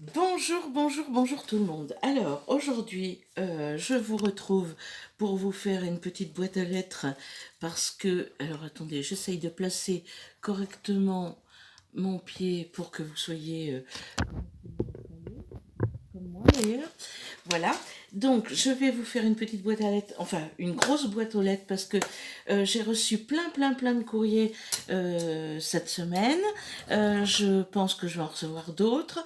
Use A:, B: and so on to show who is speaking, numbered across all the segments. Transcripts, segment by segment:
A: Bonjour, bonjour, bonjour tout le monde. Alors, aujourd'hui, je vous retrouve pour vous faire une petite boîte à lettres parce que, alors attendez, j'essaye de placer correctement mon pied pour que vous soyez comme moi d'ailleurs. Voilà, donc je vais vous faire une petite boîte à lettres, enfin une grosse boîte aux lettres parce que j'ai reçu plein de courriers cette semaine. Je pense que je vais en recevoir d'autres.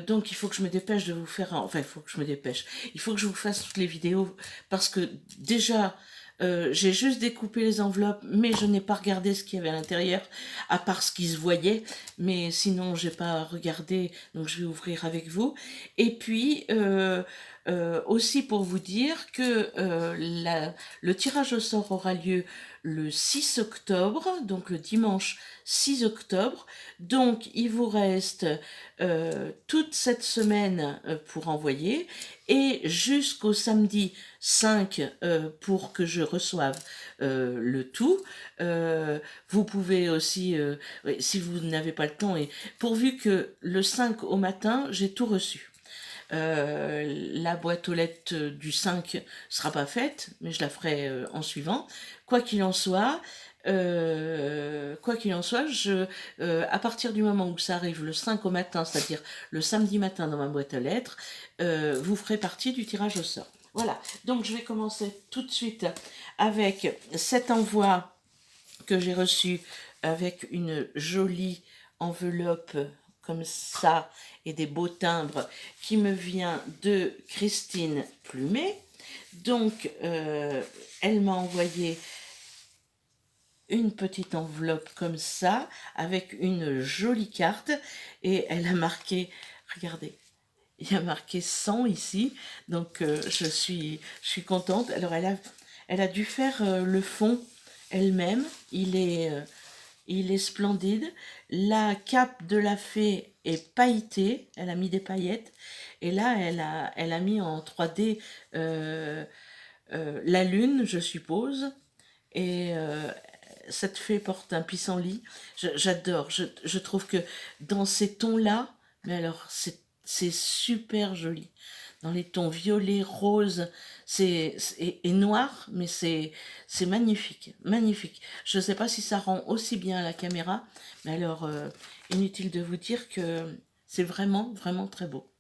A: Donc il faut que je me dépêche de vous faire, enfin il faut que je me dépêche. Il faut que je vous fasse toutes les vidéos parce que déjà j'ai juste découpé les enveloppes, mais je n'ai pas regardé ce qu'il y avait à l'intérieur, à part ce qui se voyait. Mais sinon, j'ai pas regardé, donc je vais ouvrir avec vous. Et puis, aussi pour vous dire que le tirage au sort aura lieu le 6 octobre, donc le dimanche 6 octobre. Donc, il vous reste toute cette semaine pour envoyer et jusqu'au samedi 5 pour que je reçoive le tout. Vous pouvez aussi, oui, si vous n'avez pas le temps, et pourvu que le 5 au matin, j'ai tout reçu. La boîte aux lettres du 5 sera pas faite, mais je la ferai en suivant. Quoi qu'il en soit, à partir du moment où ça arrive le 5 au matin, c'est-à-dire le samedi matin dans ma boîte à lettres, vous ferez partie du tirage au sort. Voilà, donc je vais commencer tout de suite avec cet envoi que j'ai reçu avec une jolie enveloppe comme ça et des beaux timbres qui me vient de Christine Plumet. Donc, elle m'a envoyé une petite enveloppe comme ça avec une jolie carte et elle a marqué, regardez, il y a marqué 100 ici, donc je suis contente. Alors elle a dû faire le fond elle-même, il est splendide. La cape de la fée est pailletée, elle a mis des paillettes. Et là, elle a mis en 3D euh, la lune, je suppose. Et cette fée porte un pissenlit. J'adore. Je trouve que dans ces tons-là, mais alors c'est super joli. Dans les tons violet, rose, et noir, mais c'est magnifique, magnifique. Je ne sais pas si ça rend aussi bien à la caméra, mais alors inutile de vous dire que c'est vraiment vraiment très beau.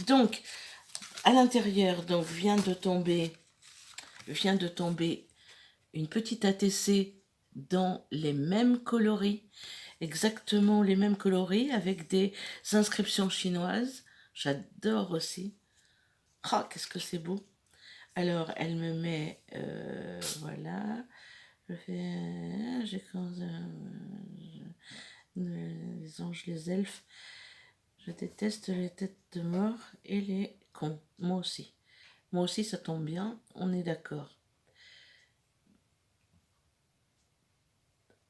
A: Donc à l'intérieur, donc vient de tomber une petite ATC dans les mêmes coloris, exactement les mêmes coloris, avec des inscriptions chinoises. J'adore aussi. Ah, qu'est-ce que c'est beau. Alors, elle me met, voilà, je fais, j'ai les anges, les elfes. Je déteste les têtes de mort et les cons. Moi aussi. Moi aussi, ça tombe bien, on est d'accord.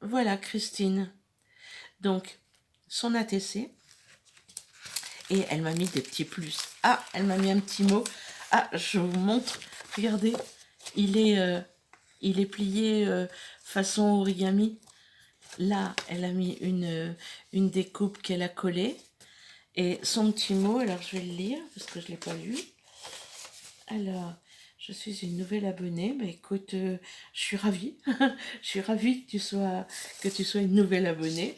A: Voilà, Christine. Donc, son ATC. Et elle m'a mis des petits plus. Ah, elle m'a mis un petit mot. Ah, je vous montre. Regardez, il est, euh, il est plié façon origami. Là, elle a mis une découpe qu'elle a collée. Et son petit mot, alors je vais le lire parce que je ne l'ai pas lu. Alors, je suis une nouvelle abonnée. Bah écoute, je suis ravie. Je suis ravie que tu sois une nouvelle abonnée.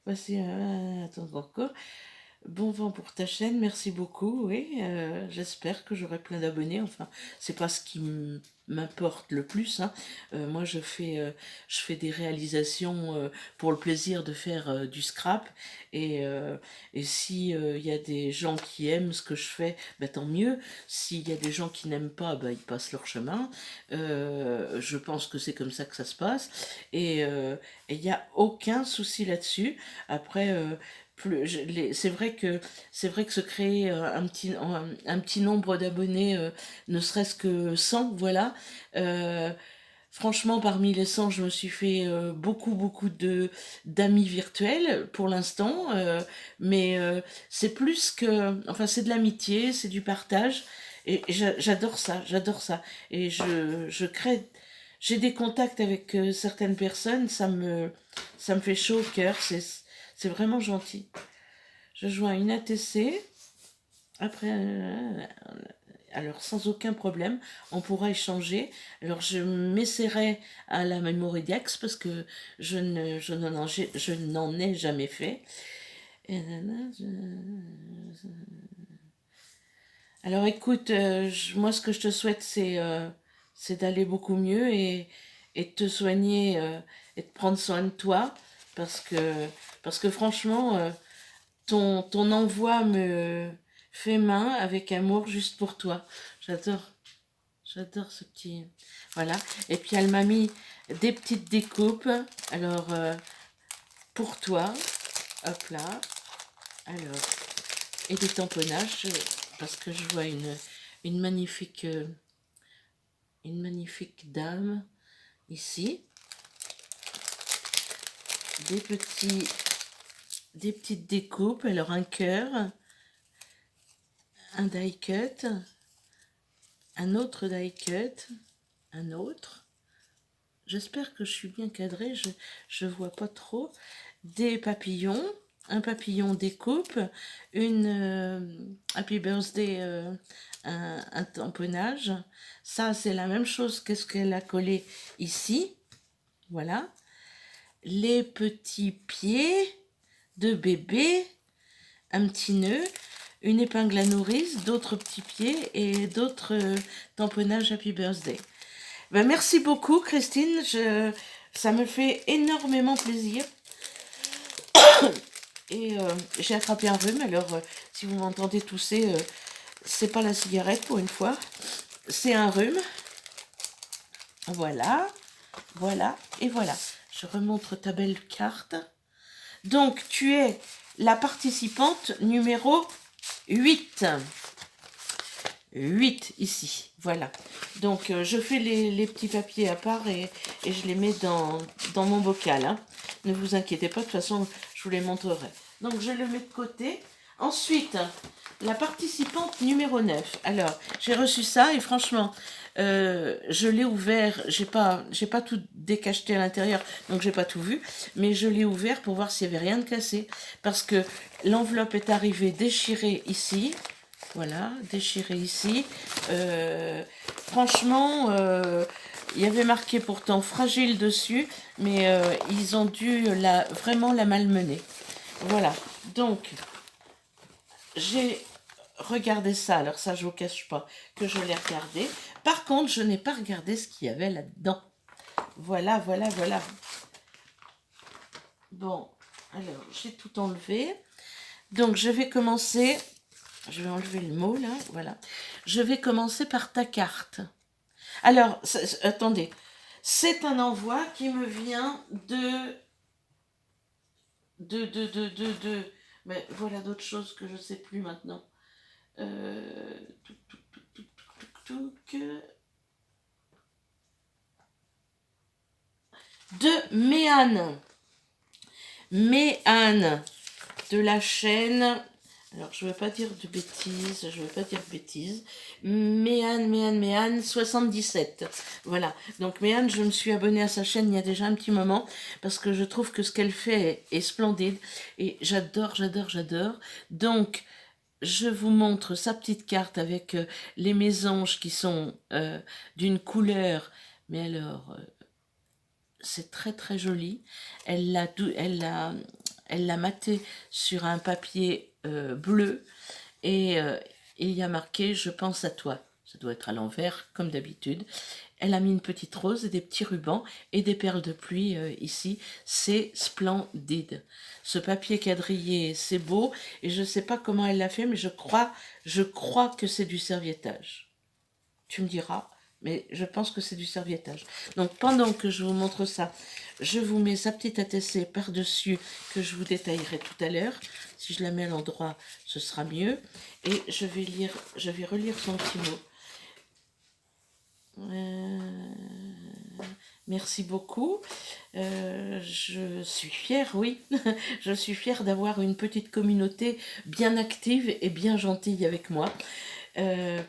A: Voici, attends encore. Bon vent pour ta chaîne, merci beaucoup. Oui, j'espère que j'aurai plein d'abonnés. Enfin, c'est pas ce qui m'importe le plus, hein. Moi, je fais des réalisations pour le plaisir de faire du scrap. Et si il y a des gens qui aiment ce que je fais, bah, tant mieux. S'il y a des gens qui n'aiment pas, bah, ils passent leur chemin. Je pense que c'est comme ça que ça se passe. Et il n'y a aucun souci là-dessus. Après, c'est vrai que se créer un petit nombre d'abonnés, ne serait-ce que 100, voilà. Euh, Franchement, parmi les 100, je me suis fait beaucoup de d'amis virtuels pour l'instant, mais c'est plus que, enfin, c'est de l'amitié, c'est du partage, et j'adore ça, j'adore ça. Et j'ai des contacts avec certaines personnes, ça me fait chaud au cœur, c'est vraiment gentil. je joins une ATC. Après, alors sans aucun problème, on pourra échanger. Alors je m'essaierai à la Mémoridex parce que je n'en ai jamais fait. Alors écoute, moi ce que je te souhaite c'est d'aller beaucoup mieux et de te soigner et de prendre soin de toi parce que franchement ton envoi me fait main avec amour juste pour toi. J'adore, j'adore ce petit. Voilà. Et puis elle m'a mis des petites découpes. Alors pour toi, hop là. Alors et des tamponnages parce que je vois une magnifique dame ici. Des petites découpes. Alors un cœur, un die cut, un autre die cut, un autre. J'espère que je suis bien cadrée, je vois pas trop. Des papillons, un papillon découpe, une Happy Birthday, un tamponnage. Ça, c'est la même chose qu'est-ce qu'elle a collé ici. Voilà. Les petits pieds de bébé, un petit nœud, une épingle à nourrice, d'autres petits pieds et d'autres tamponnages Happy Birthday. Ben, merci beaucoup Christine, ça me fait énormément plaisir. Et j'ai attrapé un rhume, alors si vous m'entendez tousser, c'est pas la cigarette pour une fois, c'est un rhume. Voilà, voilà et voilà. Je remontre ta belle carte. Donc tu es la participante numéro 8. 8 ici, voilà. Donc je fais les petits papiers à part et je les mets dans mon bocal. Hein. Ne vous inquiétez pas, de toute façon je vous les montrerai. Donc je le mets de côté. Ensuite, la participante numéro 9. Alors, j'ai reçu ça et franchement, je l'ai ouvert. J'ai pas tout décacheté à l'intérieur, donc j'ai pas tout vu. Mais je l'ai ouvert pour voir s'il n'y avait rien de cassé. Parce que l'enveloppe est arrivée déchirée ici. Voilà, déchirée ici. Franchement, il y avait marqué pourtant fragile dessus, mais ils ont dû vraiment la malmener. Voilà, donc j'ai regardé ça, alors ça je vous cache pas que je l'ai regardé. Par contre, je n'ai pas regardé ce qu'il y avait là-dedans. Voilà, voilà, voilà. Bon, alors j'ai tout enlevé. Donc je vais commencer, je vais enlever le mot là, voilà. Je vais commencer par ta carte. Alors, attendez, c'est un envoi qui me vient mais voilà d'autres choses que je ne sais plus maintenant. De Méane. Méane, de la chaîne. Alors, je ne veux pas dire de bêtises, Méane 77. Voilà. Donc, Méane, je me suis abonnée à sa chaîne il y a déjà un petit moment parce que je trouve que ce qu'elle fait est splendide et j'adore, j'adore, j'adore. Donc, je vous montre sa petite carte avec les mésanges qui sont d'une couleur, mais alors, c'est très très joli. Elle l'a maté sur un papier bleu et il y a marqué « Je pense à toi ». Ça doit être à l'envers, comme d'habitude. Elle a mis une petite rose et des petits rubans et des perles de pluie ici. C'est splendide. Ce papier quadrillé, c'est beau. Et je ne sais pas comment elle l'a fait, mais je crois que c'est du serviettage. Tu me diras, mais je pense que c'est du serviettage. Donc pendant que je vous montre ça, je vous mets sa petite ATC par-dessus que je vous détaillerai tout à l'heure. Si je la mets à l'endroit, ce sera mieux. Et je vais relire son petit mot. Merci beaucoup. Je suis fière, oui. Je suis fière d'avoir une petite communauté bien active et bien gentille avec moi.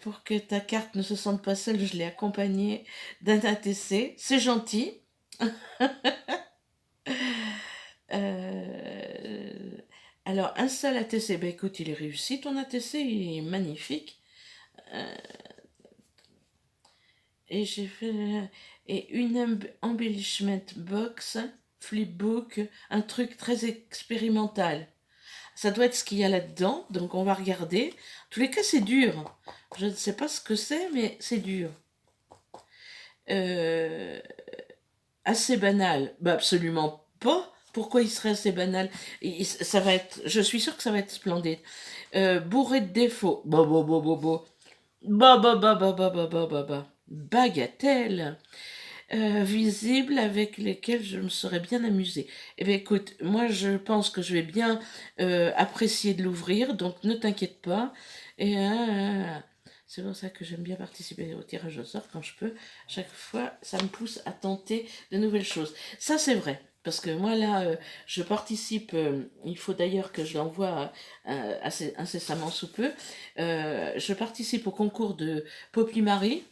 A: Pour que ta carte ne se sente pas seule, je l'ai accompagnée d'un ATC. C'est gentil. Alors, un seul ATC, ben écoute, il est réussi, ton ATC, il est magnifique. Et j'ai fait... Et une embellishment box, flipbook, un truc très expérimental. Ça doit être ce qu'il y a là-dedans, donc on va regarder. En tous les cas, c'est dur. Je ne sais pas ce que c'est, mais c'est dur. Euh, Assez banal. Bah, absolument pas. Pourquoi il serait assez banal? Ça va être, je suis sûre que ça va être splendide. Bourré de défauts. Bah, bah, bah, bah, bah. Bah, bah, bah, bah, bah, bah, bah, bah, bah. Bagatelle. Visibles avec lesquels je me serais bien amusée. Eh bien, écoute, moi, je pense que je vais bien apprécier de l'ouvrir, donc ne t'inquiète pas. Et c'est pour ça que j'aime bien participer au tirage au sort quand je peux. Chaque fois, ça me pousse à tenter de nouvelles choses. Ça, c'est vrai. Parce que moi, là, je participe, il faut d'ailleurs que je l'envoie assez incessamment sous peu, je participe au concours de Poppy Marie.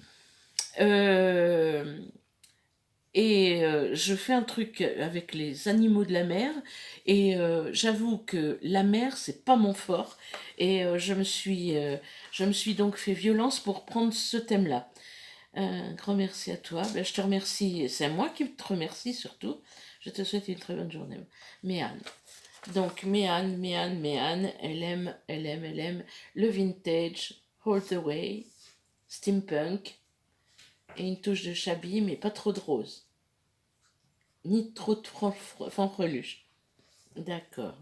A: Euh, et je fais un truc avec les animaux de la mer. Et j'avoue que la mer, c'est pas mon fort. Et je me suis donc fait violence pour prendre ce thème-là. Un grand merci à toi. Ben, je te remercie. C'est moi qui te remercie surtout. Je te souhaite une très bonne journée. Méane. Donc, Méane, elle aime le vintage, Hold the Way, steampunk et une touche de shabby, mais pas trop de rose. Ni trop de fanfreluche. D'accord.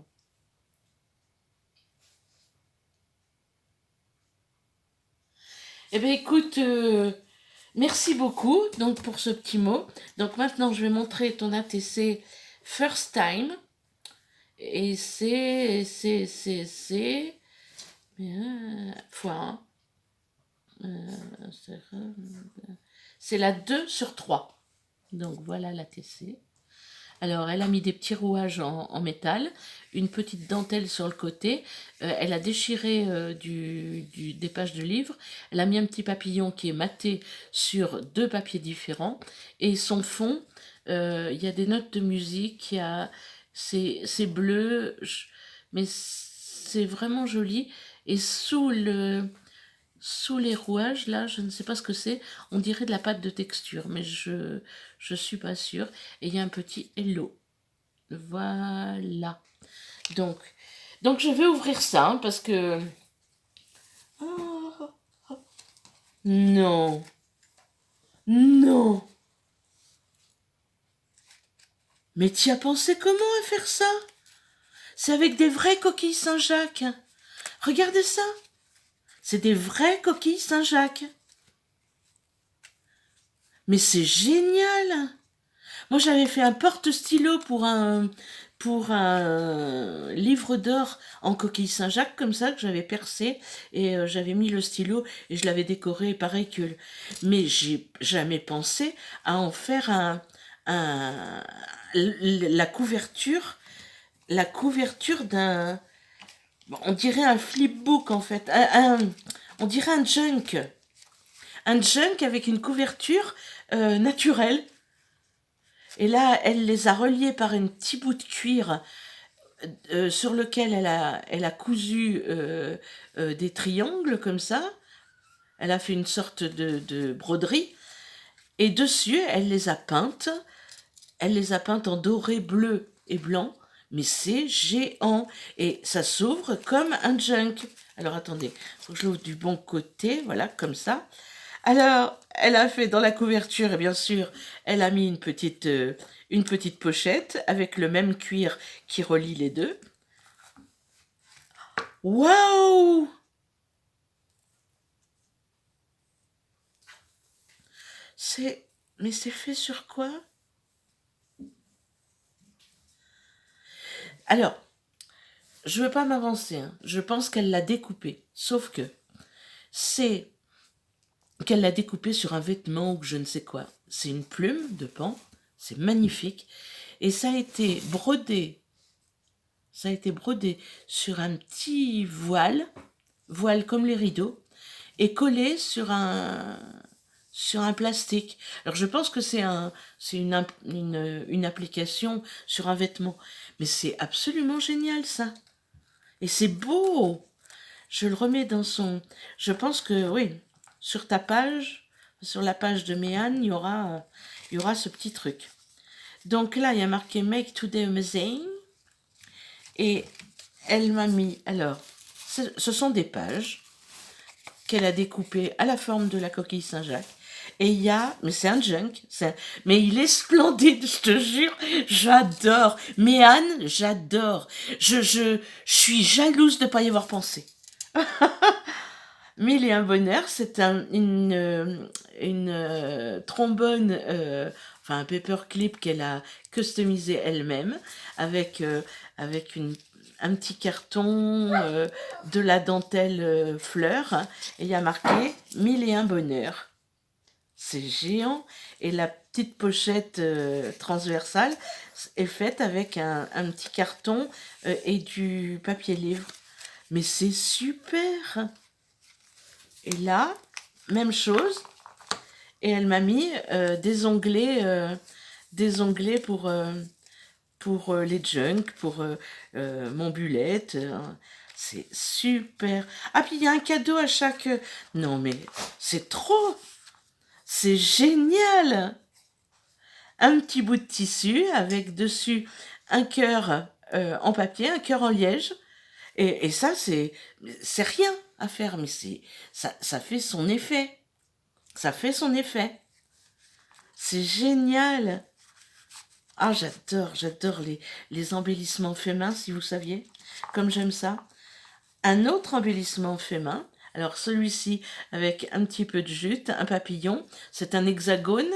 A: Eh bien, écoute, merci beaucoup donc pour ce petit mot. Donc maintenant, je vais montrer ton ATC First Time. Et c'est fois 1. C'est la 2 sur 3. Donc voilà l'ATC. Alors, elle a mis des petits rouages en métal, une petite dentelle sur le côté. Elle a déchiré des pages de livre. Elle a mis un petit papillon qui est maté sur 2 papiers différents. Et son fond, il y a des notes de musique, c'est bleu, mais c'est vraiment joli. Et sous les rouages, là, je ne sais pas ce que c'est. On dirait de la pâte de texture, mais je suis pas sûre. Et il y a un petit hello. Voilà. Donc, donc je vais ouvrir ça hein, parce que... Oh, non. Non. Mais tu as pensé comment à faire ça? C'est avec des vraies coquilles Saint-Jacques. Regardez ça. C'est des vraies coquilles Saint-Jacques. Mais c'est génial. Moi, j'avais fait un porte-stylo pour un livre d'or en coquille Saint-Jacques, comme ça, que j'avais percé, et j'avais mis le stylo, et je l'avais décoré pareil que... Mais j'ai jamais pensé à en faire la couverture d'un... On dirait un flipbook, en fait. On dirait un junk. Un junk avec une couverture naturelle. Et là, elle les a reliés par un petit bout de cuir sur lequel elle a cousu des triangles comme ça. Elle a fait une sorte de broderie. Et dessus, elle les a peintes. Elle les a peintes en doré, bleu et blanc. Mais c'est géant. Et ça s'ouvre comme un junk. Alors attendez, faut que je l'ouvre du bon côté. Voilà, comme ça. Alors, elle a fait dans la couverture, et bien sûr, elle a mis une petite pochette avec le même cuir qui relie les deux. Waouh! Mais c'est fait sur quoi? Alors, je veux pas m'avancer, hein. Je pense qu'elle l'a découpé. Sauf que c'est qu'elle l'a découpé sur un vêtement ou je ne sais quoi. C'est une plume de pan. C'est magnifique. Et ça a été brodé. Ça a été brodé sur un petit voile comme les rideaux, et collé sur un plastique. Alors je pense que c'est une application sur un vêtement. Mais c'est absolument génial ça. Et c'est beau. Je le remets dans son... Je pense que, oui, sur ta page, sur la page de Méane, il y aura ce petit truc. Donc là, il y a marqué Make Today Amazing. Et elle m'a mis... Alors, ce sont des pages qu'elle a découpées à la forme de la coquille Saint-Jacques. Et il y a... Mais c'est un junk. Mais il est splendide, je te jure. J'adore. Méane, j'adore. Je suis jalouse de ne pas y avoir pensé. Mille et un bonheur, c'est une trombone, enfin un paperclip qu'elle a customisé elle-même avec un petit carton, de la dentelle fleur, et il y a marqué Mille et un bonheur. C'est géant, et la petite pochette transversale est faite avec un petit carton et du papier livre. Mais c'est super! Et là, même chose. Et elle m'a mis des onglets pour les junk, pour mon bullet. C'est super. Ah, puis il y a un cadeau à chaque... Non, mais c'est trop. C'est génial. Un petit bout de tissu avec dessus un cœur en papier, un cœur en liège. Et ça, c'est rien à faire, mais ça fait son effet. Ça fait son effet. C'est génial. Ah, j'adore les embellissements faits main, si vous saviez, comme j'aime ça. Un autre embellissement fait main, alors celui-ci avec un petit peu de jute, un papillon, c'est un hexagone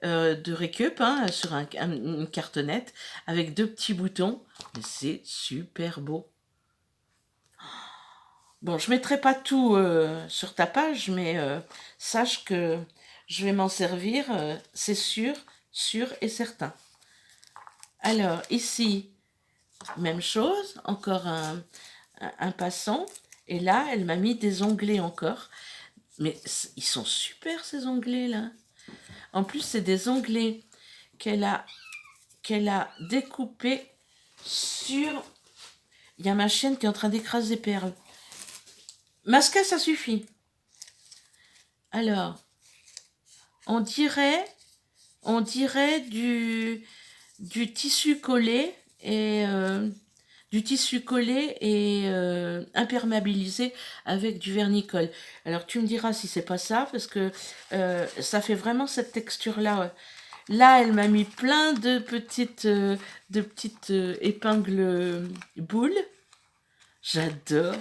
A: de récup hein, sur une cartonnette avec deux petits boutons, mais c'est super beau. Bon, je ne mettrai pas tout sur ta page, mais sache que je vais m'en servir, c'est sûr et certain. Alors, ici, même chose, encore un passant. Et là, elle m'a mis des onglets encore. Mais ils sont super, ces onglets-là. En plus, c'est des onglets qu'elle a découpés sur... Il y a ma chienne qui est en train d'écraser des perles. Masca, ça suffit. Alors, on dirait du tissu collé et imperméabilisé avec du vernicole. Alors tu me diras si c'est pas ça parce que ça fait vraiment cette texture là. Là, elle m'a mis plein de petites épingles boules. J'adore.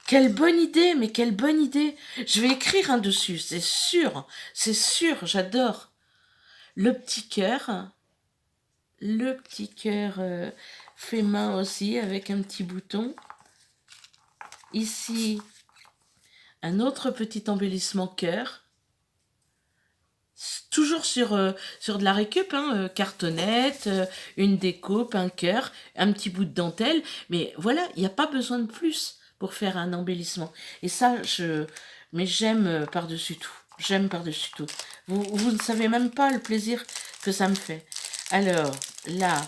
A: Quelle bonne idée, mais quelle bonne idée. Je vais écrire un dessus, c'est sûr, j'adore. Le petit cœur fait main aussi avec un petit bouton. Ici, un autre petit embellissement cœur. Toujours sur de la récup, hein, cartonnette, une découpe, un cœur, un petit bout de dentelle. Mais voilà, il n'y a pas besoin de plus pour faire un embellissement. Et ça, mais j'aime par-dessus tout. J'aime par-dessus tout. Vous ne savez même pas le plaisir que ça me fait. Alors, là,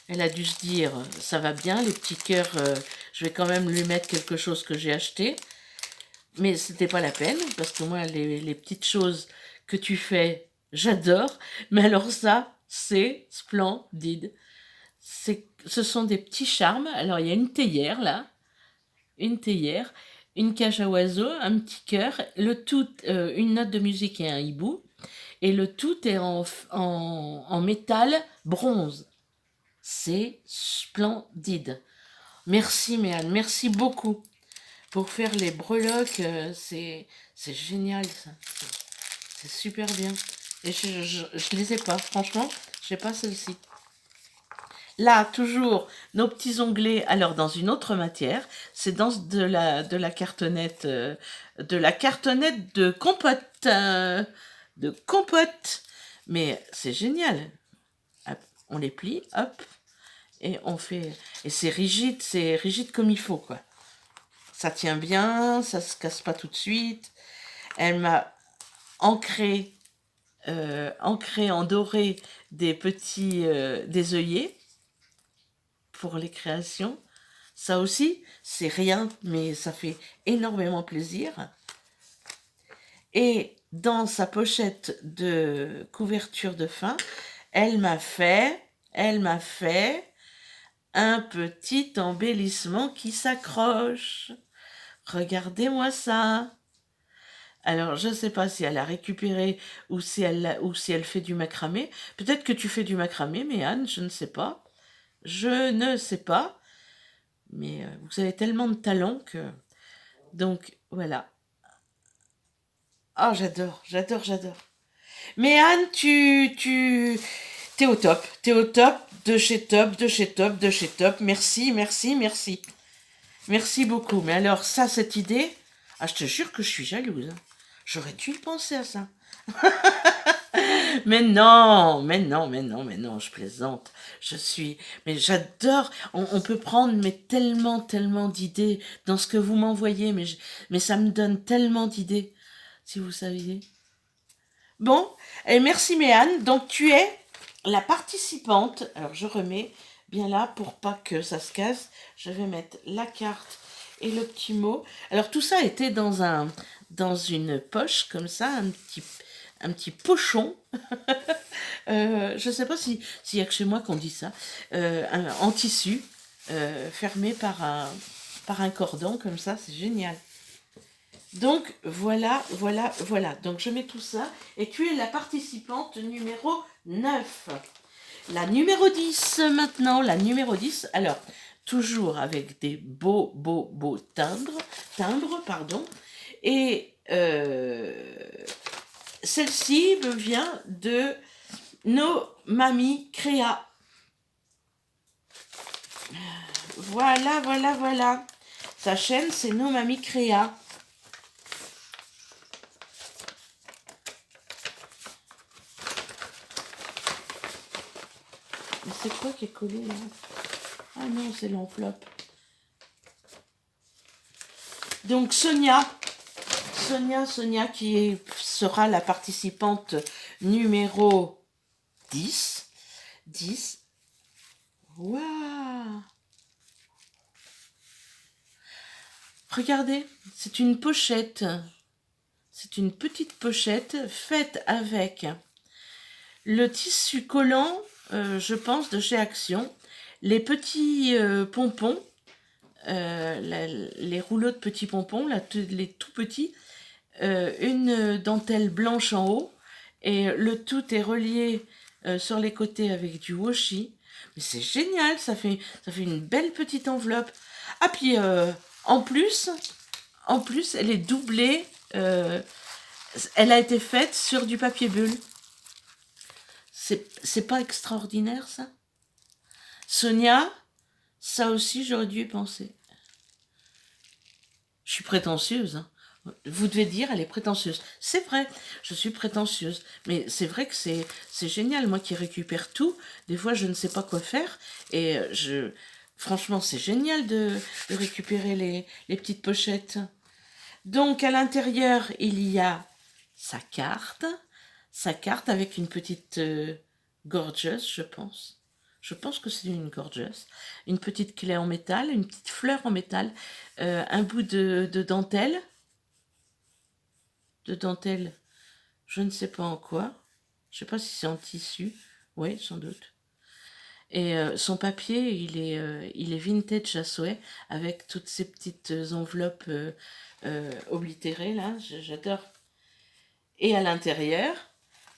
A: elle a dû se dire, ça va bien, les petits cœurs, je vais quand même lui mettre quelque chose que j'ai acheté. Mais c'était pas la peine, parce que moi, les petites choses que tu fais, j'adore. Mais alors ça, c'est splendide. Ce sont des petits charmes. Alors, il y a une théière, là. Une théière, une cage à oiseaux, un petit cœur, le tout, une note de musique et un hibou. Et le tout est en métal bronze. C'est splendide. Merci, Méane. Merci beaucoup. Pour faire les breloques, c'est génial, ça. C'est super bien. Et je les ai pas, franchement, je n'ai pas celle-ci. Là, toujours, nos petits onglets, alors dans une autre matière, c'est dans de la cartonnette, de compote, Mais c'est génial. Hop, on les plie, hop, et on fait... Et c'est rigide comme il faut, quoi. Ça tient bien, ça se casse pas tout de suite. Elle m'a ancré en doré des petits des œillets pour les créations. Ça aussi, c'est rien, mais ça fait énormément plaisir. Et dans sa pochette de couverture de fin, elle m'a fait un petit embellissement qui s'accroche. Regardez-moi ça. Alors, je ne sais pas si elle a récupéré ou si elle fait du macramé. Peut-être que tu fais du macramé, mais Anne, je ne sais pas. Je ne sais pas. Mais vous avez tellement de talent que... Donc, voilà. Ah, j'adore, j'adore, j'adore. Mais Anne, t'es au top. T'es au top de chez top, de chez top, de chez top. Merci, merci, merci. Merci beaucoup. Mais alors, ça, cette idée, ah, je te jure que je suis jalouse, hein. J'aurais dû y penser à ça. Mais non, mais non, mais non, mais non, je plaisante. Je suis... Mais j'adore. On peut prendre mais tellement, tellement d'idées dans ce que vous m'envoyez. Mais ça me donne tellement d'idées, si vous saviez. Bon, et merci Méane. Donc tu es la participante. Alors je remets bien là pour pas que ça se casse. Je vais mettre la carte et le petit mot. Alors tout ça était dans une poche comme ça, un petit pochon. Je sais pas s'il y a que chez moi qu'on dit ça. En tissu, fermé par un cordon comme ça, c'est génial. Donc voilà, voilà, voilà. Donc je mets tout ça. Et tu es la participante numéro 9. La numéro 10 maintenant. La numéro 10. Alors, toujours avec des beaux, beaux, beaux timbres, pardon. Et celle-ci me vient de nos mamies Créa. Voilà, voilà, voilà. Sa chaîne, c'est nos mamies Créa. Mais c'est quoi qui est collé là? Ah non, c'est l'enveloppe. Donc Sonia qui sera la participante numéro 10. 10. Waouh! Regardez, c'est une pochette. C'est une petite pochette faite avec le tissu collant, je pense, de chez Action. Les petits pompons, les rouleaux de petits pompons, là, les tout petits, une dentelle blanche en haut, et le tout est relié sur les côtés avec du washi. Mais c'est génial, ça fait une belle petite enveloppe. Ah, puis en plus, elle est doublée. Elle a été faite sur du papier bulle. C'est pas extraordinaire, ça? Sonia, ça aussi, j'aurais dû y penser. Je suis prétentieuse, hein. Vous devez dire, elle est prétentieuse. C'est vrai, je suis prétentieuse. Mais c'est vrai que c'est génial. Moi qui récupère tout, des fois, je ne sais pas quoi faire. Et franchement, c'est génial de récupérer les petites pochettes. Donc, à l'intérieur, il y a sa carte avec une petite gorgeous, je pense. Je pense que c'est une gorgeous. Une petite clé en métal, une petite fleur en métal, un bout de dentelle. De dentelle, je ne sais pas en quoi. Je ne sais pas si c'est en tissu. Oui, sans doute. Et son papier, il est vintage à souhait, avec toutes ces petites enveloppes oblitérées, là. J'adore. Et à l'intérieur,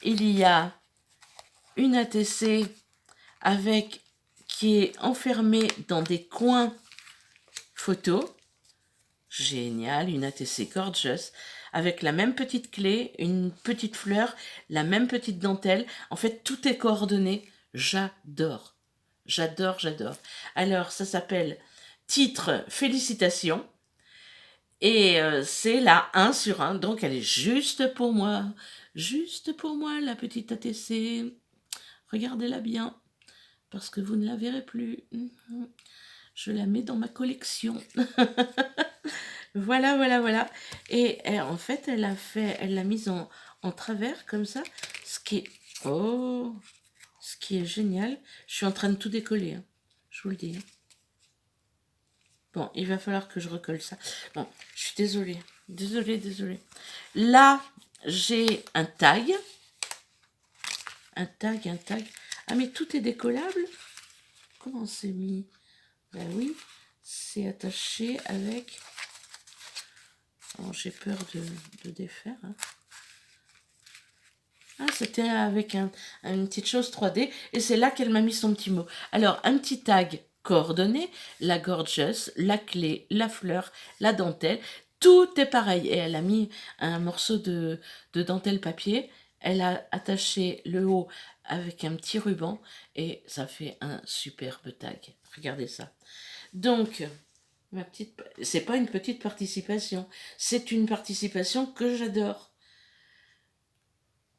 A: il y a une ATC avec qui est enfermée dans des coins photos. Génial, une ATC gorgeous avec la même petite clé, une petite fleur, la même petite dentelle. En fait, tout est coordonné. J'adore. J'adore, j'adore. Alors, ça s'appelle titre Félicitations. Et c'est la 1 sur 1. Donc, elle est juste pour moi. Juste pour moi, la petite ATC. Regardez-la bien. Parce que vous ne la verrez plus. Je la mets dans ma collection. Voilà, voilà, voilà. Et en fait, elle l'a mise en travers comme ça. Oh, ce qui est génial. Je suis en train de tout décoller, hein. Je vous le dis, hein. Bon, il va falloir que je recolle ça. Bon, je suis désolée. Désolée, désolée. Là, j'ai un tag. Un tag, un tag. Ah, mais tout est décollable? Comment c'est mis? Ben oui, c'est attaché avec... Oh, j'ai peur de défaire. Hein. Ah, c'était avec une petite chose 3D. Et c'est là qu'elle m'a mis son petit mot. Alors, un petit tag coordonné, la gorgeous, la clé, la fleur, la dentelle. Tout est pareil. Et elle a mis un morceau de dentelle papier. Elle a attaché le haut avec un petit ruban. Et ça fait un superbe tag. Regardez ça. Donc, c'est pas une petite participation. C'est une participation que j'adore.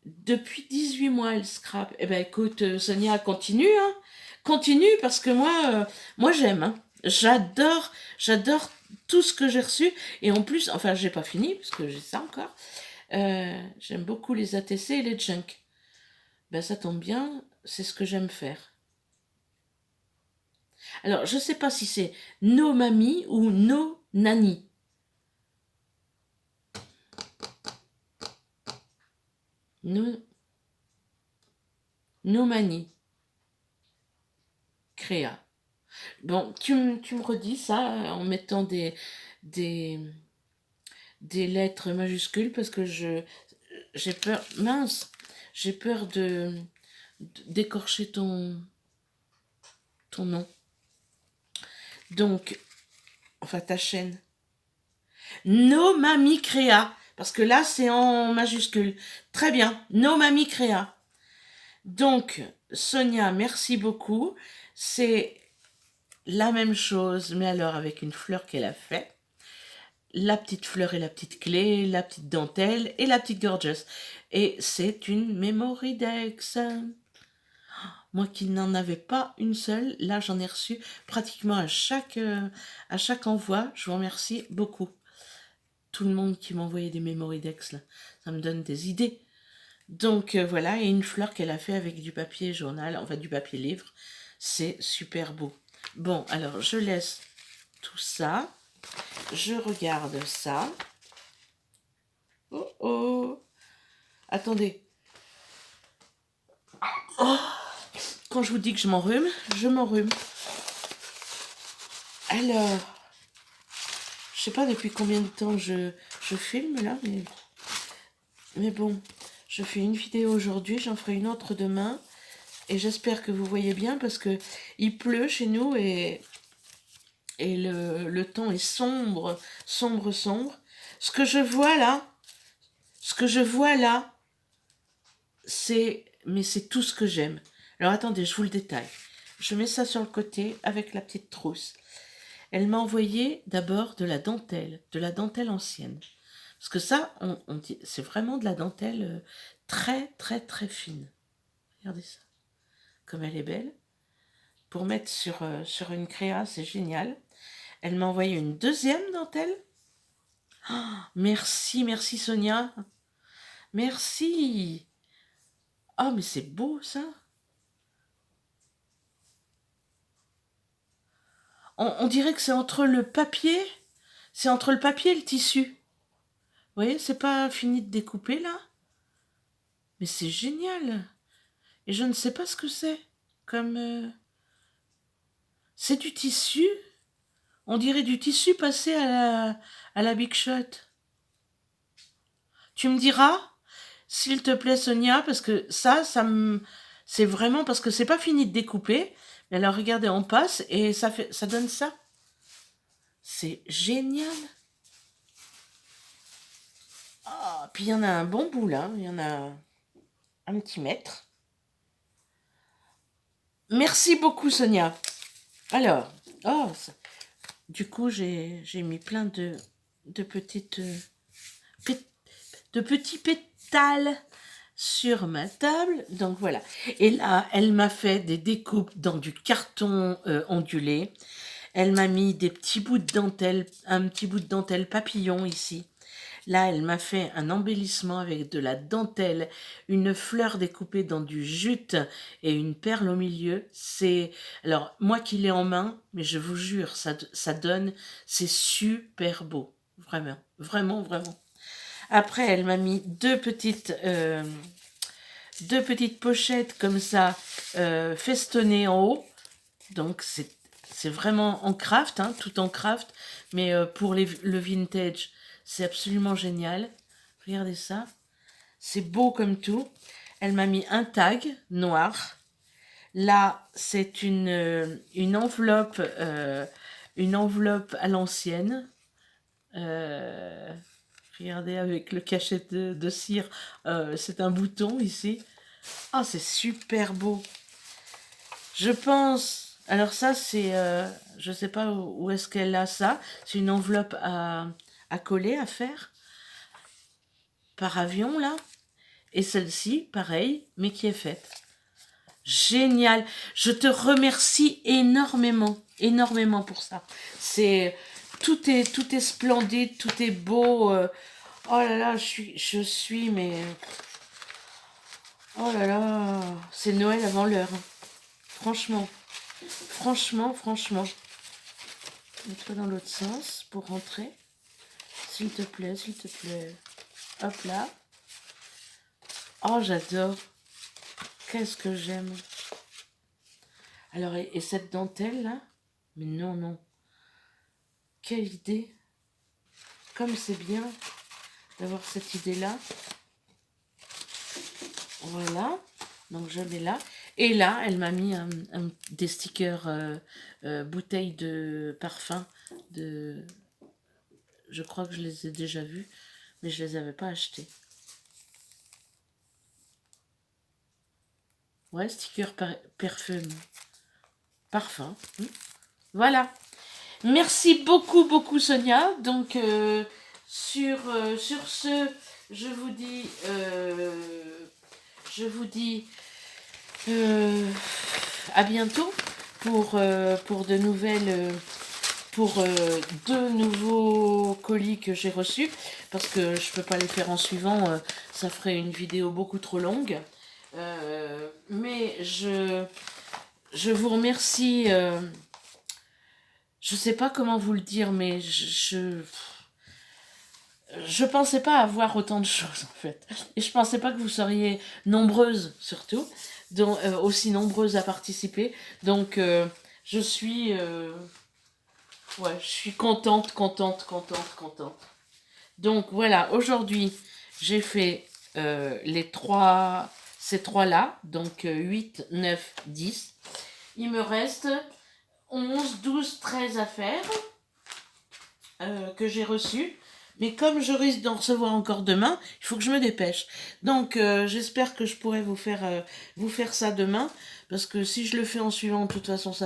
A: Depuis 18 mois, elle scrape. Eh ben écoute, Sonia, continue, hein. Continue parce que moi j'aime. Hein. J'adore tout ce que j'ai reçu. Et en plus, enfin, j'ai pas fini parce que j'ai ça encore. J'aime beaucoup les ATC et les junk. Ben ça tombe bien, c'est ce que j'aime faire. Alors, je sais pas si c'est nos mamies ou nos nannies. Nos manies. Créa. Bon, tu me redis ça en mettant des, des lettres majuscules parce que j'ai peur, mince, j'ai peur d'écorcher ton nom. Donc, enfin ta chaîne. No Mami Créa, parce que là c'est en majuscule. Très bien, No Mami Créa. Donc, Sonia, merci beaucoup. C'est la même chose, mais alors avec une fleur qu'elle a fait. La petite fleur et la petite clé, la petite dentelle et la petite gorgeous. Et c'est une Memoridex. Moi qui n'en avais pas une seule, là j'en ai reçu pratiquement à chaque envoi. Je vous remercie beaucoup. Tout le monde qui m'envoyait des Memoridex, là, ça me donne des idées. Donc voilà, et une fleur qu'elle a fait avec du papier journal, enfin du papier livre. C'est super beau. Bon, alors je laisse tout ça. Je regarde ça. Oh oh. Attendez. Oh. Quand je vous dis que je m'enrhume, je m'enrhume. Alors, je sais pas depuis combien de temps je filme là, mais bon, je fais une vidéo aujourd'hui, j'en ferai une autre demain. Et j'espère que vous voyez bien parce que il pleut chez nous et le temps est sombre. Ce que je vois là, mais c'est tout ce que j'aime. Alors attendez, je vous le détaille. Je mets ça sur le côté avec la petite trousse. Elle m'a envoyé d'abord de la dentelle ancienne. Parce que ça, on dit, c'est vraiment de la dentelle très, très, très fine. Regardez ça. Comme elle est belle. Pour mettre sur une créa, c'est génial. Elle m'a envoyé une deuxième dentelle. Oh, merci, merci Sonia. Merci. Oh, mais c'est beau ça. On dirait que c'est entre le papier, et le tissu. Vous voyez, c'est pas fini de découper là. Mais c'est génial. Et je ne sais pas ce que c'est. Comme... c'est du tissu. On dirait du tissu passé à la Big Shot. Tu me diras, s'il te plaît Sonia, parce que c'est vraiment parce que c'est pas fini de découper. Mais alors regardez, on passe et ça donne ça. C'est génial. Oh, puis il y en a un bon bout là, il y en a un petit mètre. Merci beaucoup Sonia. Alors, du coup j'ai mis plein de petites de petits pétales sur ma table. Donc voilà. Et là, elle m'a fait des découpes dans du carton ondulé. Elle m'a mis des petits bouts de dentelle, un petit bout de dentelle papillon ici. Là, elle m'a fait un embellissement avec de la dentelle, une fleur découpée dans du jute et une perle au milieu. C'est, alors, moi qui l'ai en main, mais je vous jure, ça donne, c'est super beau. Vraiment, vraiment, vraiment. Après, elle m'a mis deux petites pochettes comme ça, festonnées en haut. Donc, c'est vraiment en craft, hein, tout en craft. Mais pour le vintage, c'est absolument génial. Regardez ça. C'est beau comme tout. Elle m'a mis un tag noir. Là, c'est une enveloppe à l'ancienne. Euh, Regardez avec le cachet de cire. C'est un bouton ici. Ah, c'est super beau. Je pense. Alors ça, c'est, je sais pas où est-ce qu'elle a ça. C'est une enveloppe à coller, à faire par avion là. Et celle-ci, pareil, mais qui est faite. Génial. Je te remercie énormément, énormément pour ça. C'est tout est splendide, tout est beau. Oh là là, je suis, mais oh là là, c'est Noël avant l'heure, hein. Franchement, franchement, franchement. Mets-toi dans l'autre sens pour rentrer. S'il te plaît, s'il te plaît. Hop là. Oh, j'adore. Qu'est-ce que j'aime. Alors, et cette dentelle là? Mais non, non. Quelle idée. Comme c'est bien d'avoir cette idée-là. Voilà. Donc, je l'ai là. Et là, elle m'a mis des stickers bouteilles de parfum. Je crois que je les ai déjà vus, mais je les avais pas achetés. Ouais, sticker parfum. Voilà. Merci beaucoup, beaucoup, Sonia. Donc, sur ce, je vous dis, à bientôt pour de nouvelles, pour deux nouveaux colis que j'ai reçus, parce que je peux pas les faire en suivant, ça ferait une vidéo beaucoup trop longue. Mais je vous remercie. Je sais pas comment vous le dire, mais je pensais pas avoir autant de choses en fait. Et je pensais pas que vous seriez nombreuses surtout, donc, aussi nombreuses à participer. Donc je suis contente, contente, contente, contente. Donc voilà, aujourd'hui j'ai fait ces trois-là, donc 8, 9, 10. Il me reste 11, 12, 13 à faire que j'ai reçues. Mais comme je risque d'en recevoir encore demain, il faut que je me dépêche. Donc j'espère que je pourrai vous faire ça demain. Parce que si je le fais en suivant, de toute façon, ça